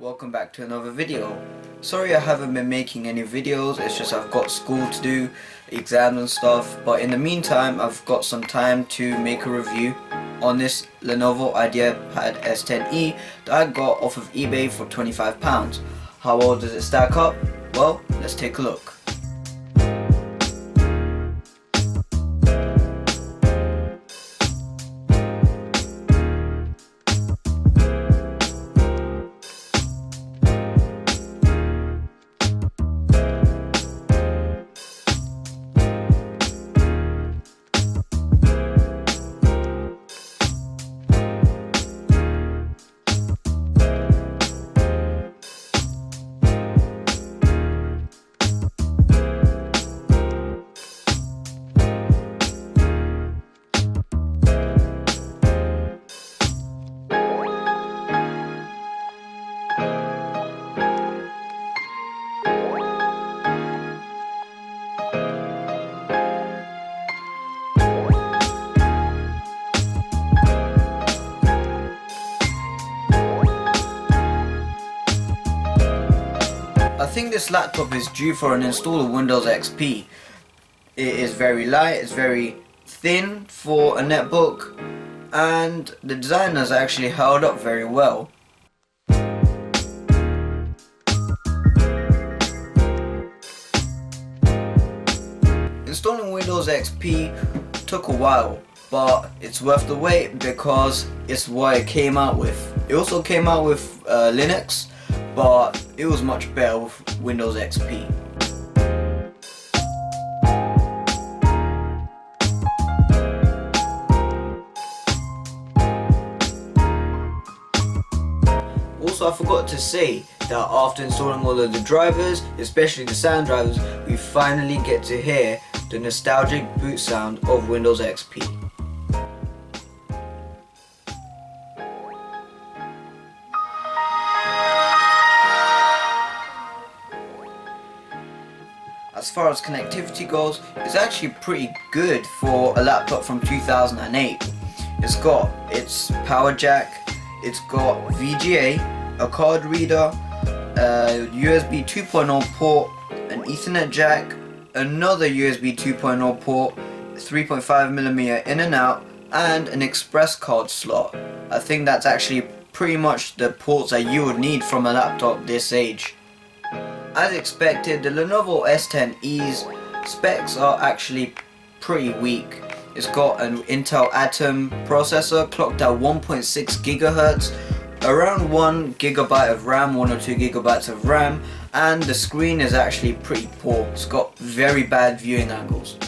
welcome back to another video. Sorry I haven't been making any videos, it's just I've got school to do, exams and stuff, but in the meantime I've got some time to make a review on this Lenovo IdeaPad S10e that I got off of eBay for £25. How well does it stack up? Well, let's take a look. I think this laptop is due for an install of Windows XP. It is very light, it's very thin for a netbook, and the design has actually held up very well. Installing Windows XP took a while, but it's worth the wait because it's what it came out with. It also came out with Linux, but it was much better with Windows XP. Also, I forgot to say that after installing all of the drivers, especially the sound drivers, we finally get to hear the nostalgic boot sound of Windows XP. As far as connectivity goes, it's actually pretty good for a laptop from 2008. It's got its power jack, it's got VGA, a card reader, a USB 2.0 port, an Ethernet jack, another USB 2.0 port, 3.5mm in and out, and an express card slot. I think that's actually pretty much the ports that you would need from a laptop this age. As expected, the Lenovo S10e's specs are actually pretty weak. It's got an Intel Atom processor clocked at 1.6 GHz, around 1 GB of RAM, 1 or 2 GB of RAM, and the screen is actually pretty poor. It's got very bad viewing angles.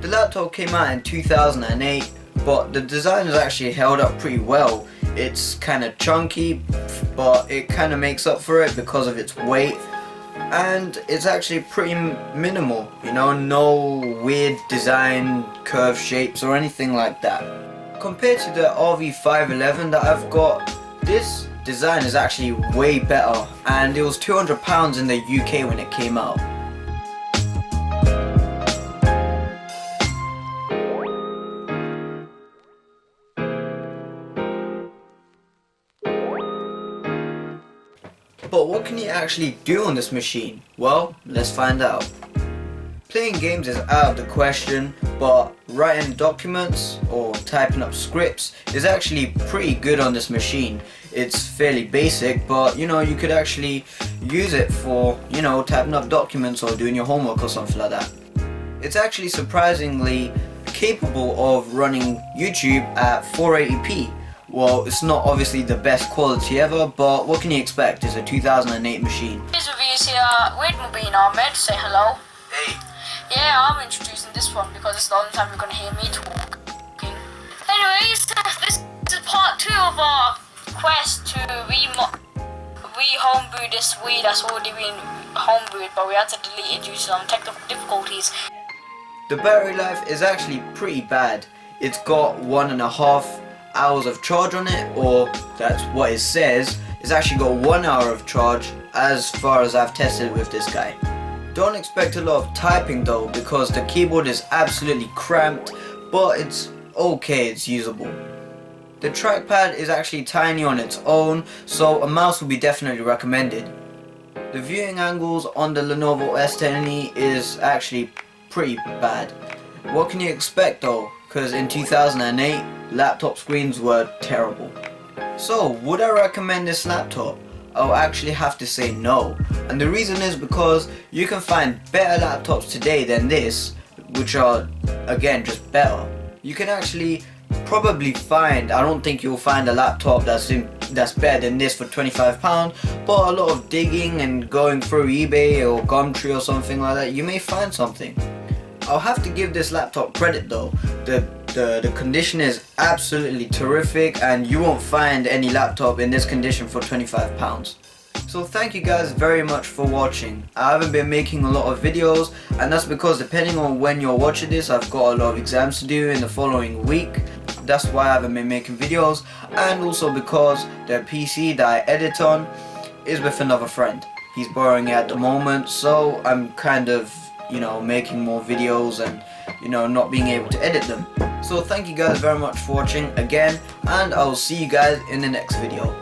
The laptop came out in 2008, but the design has actually held up pretty well. It's kind of chunky, but it kind of makes up for it because of its weight, and it's actually pretty minimal, you know, no weird design, curved shapes or anything like that. Compared to the RV511 that I've got, this design is actually way better, and it was £200 in the UK when it came out. But what can you actually do on this machine? Well, let's find out. Playing games is out of the question, but writing documents or typing up scripts is actually pretty good on this machine. It's fairly basic, but you know, you could actually use it for, you know, typing up documents or doing your homework or something like that. It's actually surprisingly capable of running YouTube at 480p. Well, it's not obviously the best quality ever, but what can you expect? It's a 2008 machine. This review is here with Mubin Ahmed. Say hello. Hey. Yeah, I'm introducing this one because it's the only time you're going to hear me talking. Anyways, this is part 2 of our quest to re-homebrew this Wii that's already been homebrewed, but we had to delete it due to some technical difficulties. The battery life is actually pretty bad. it's got 1.5 hours of charge on it, or that's what it says. It's actually got 1 hour of charge as far as I've tested it with this guy. Don't expect a lot of typing though, because the keyboard is absolutely cramped, but it's okay, it's usable. The trackpad is actually tiny on its own, so a mouse would be definitely recommended. The viewing angles on the Lenovo S10e is actually pretty bad. What can you expect though? Because in 2008, laptop screens were terrible. So, would I recommend this laptop? I'll actually have to say no. And the reason is because you can find better laptops today than this, which are, again, just better. You can actually probably find, I don't think you'll find a laptop that's better than this for £25, but a lot of digging and going through eBay or Gumtree or something like that, you may find something. I'll have to give this laptop credit though. The condition is absolutely terrific, and you won't find any laptop in this condition for £25. So thank you guys very much for watching. I haven't been making a lot of videos, and that's because depending on when you're watching this, I've got a lot of exams to do in the following week. That's why I haven't been making videos, and also because the PC that I edit on is with another friend. He's borrowing it at the moment, so I'm kind of, making more videos and, not being able to edit them. So thank you guys very much for watching again, and I'll see you guys in the next video.